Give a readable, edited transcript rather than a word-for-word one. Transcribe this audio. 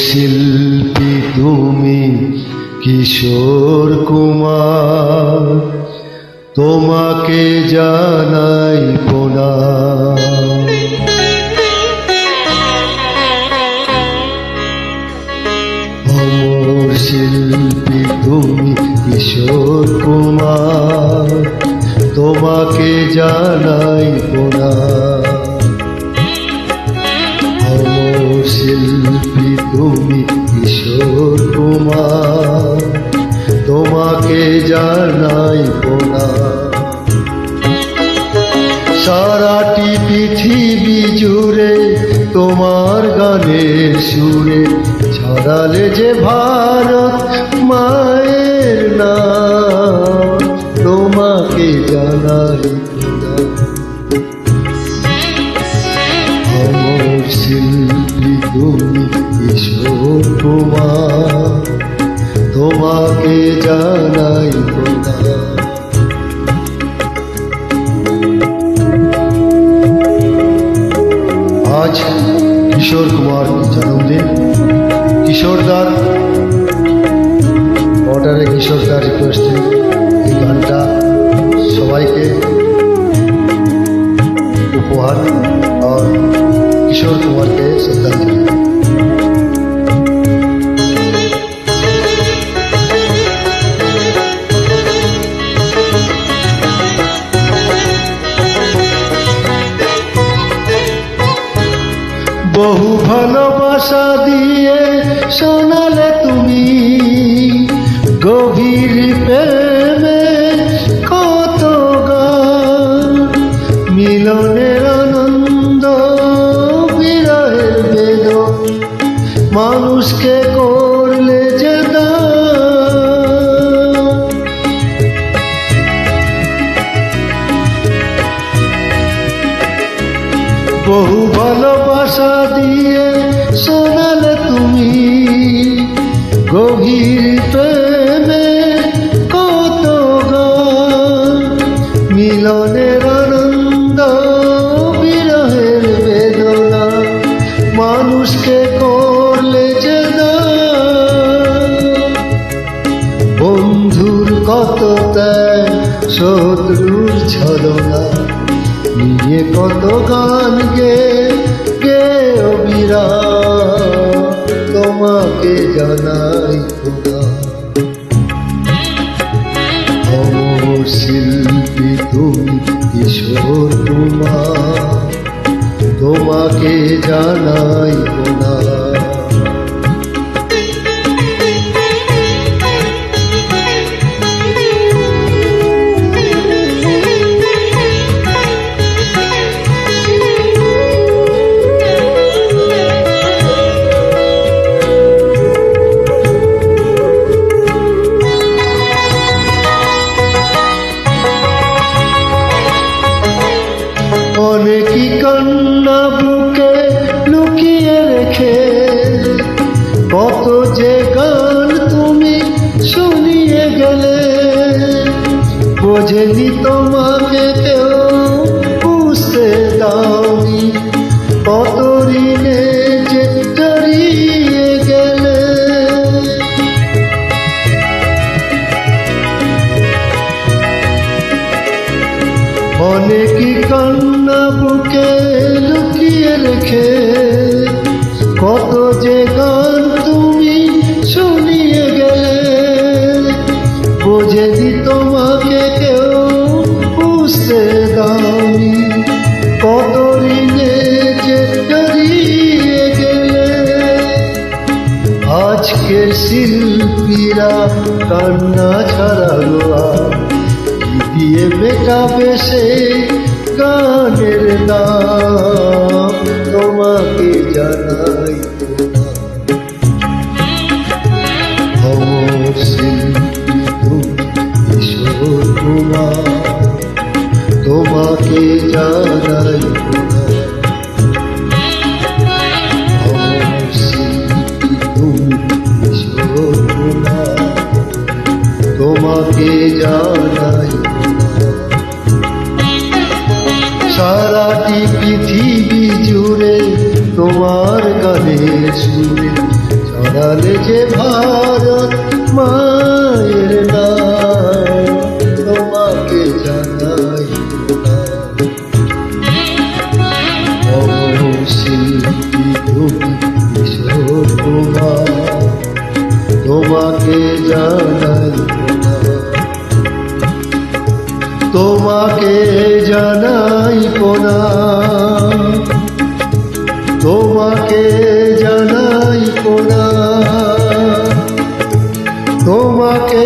শিল্পী তুমি কিশোর কুমার, তোমাকে জানাই প্রণাম। অমর শিল্পী তুমি কিশোর কুমার, তোমাকে জানাই প্রণাম। অমর শিল্পী তুমি কিশোর কুমার, তোমাকে জানাই প্রণাম। সারাটি পৃথিবী জুড়ে তোমার গানের সুরে ছড়ালে যে ভারত মায়ের নাম, তোমাকে জানাই প্রণাম। অমর শিল্পী তুমি কিশোর কুমার, তোমাকে জানাই প্রণাম। আজ কিশোর কুমার জন্মদিন। কিশোরদার অর্ডারে কিশোরদার রিকোয়েস্টে এই গানটা সবাইকে উপহার আর কিশোর কুমারকে শ্রদ্ধাঞ্জলি। বহু ভালোবাসা দিয়ে শোনালে তুমি গভীর প্রেমে কত গান, মিলনের আনন্দ বিরহের বেদন, মানুষকে করলে যে দান। বহু ভালোবাসা দিয়ে শোনালে তুমি গভীর প্রেমে কত গান, মিলনের আনন্দ বিরহের বেদনা, মানুষকে করলে যে দান। বন্ধুর কত ত্যাগ, শত্রুর ছলনা নিয়ে কত গান গে অবিরাম, তোমাকে জানাই প্রণাম। অমর শিল্পী তুমি কিশোর কুমার, তোমাকে জানাই প্রণাম। অনেকই কান্না বুকে লুকিয়ে রেখে, কত যে গান তুমি শুনিয়ে গেলে, বোঝেনি তোমাকে কেউ বুঝতে দাওনি, কত ঋণে যে জড়িয়ে গেলে। অনেকই কান্না বুকে লুকিয়ে রেখে, কত যে গান তুমি শুনিয়ে গেলে, বোঝেনি তোমাকে কেউ বুঝতে দাওনি, কত ঋণে যে জড়িয়ে গেলে। আজকের শিল্পীরা কান্না ছাড়ালো আর দিয়ে মেটাবে সে গানের নাম, তোমাকে জানাই প্রণাম। অমর শিল্পী তুমি কিশোর কুমার, তোমাকে জানাই প্রণাম। অমর শিল্পী তুমি কিশোর কুমার, তোমাকে জানাই। সারাটি পৃথিবী জুড়ে তোমার গানের সুরে হারালে যে ভারত মায়ের নাম তোমাকে জানাই না। শিল্পী তুমি কিশোর কুমার তোমাকে জানাই না। তোমাকে জানাই না। তোমাকে জানাই না। তোমাকে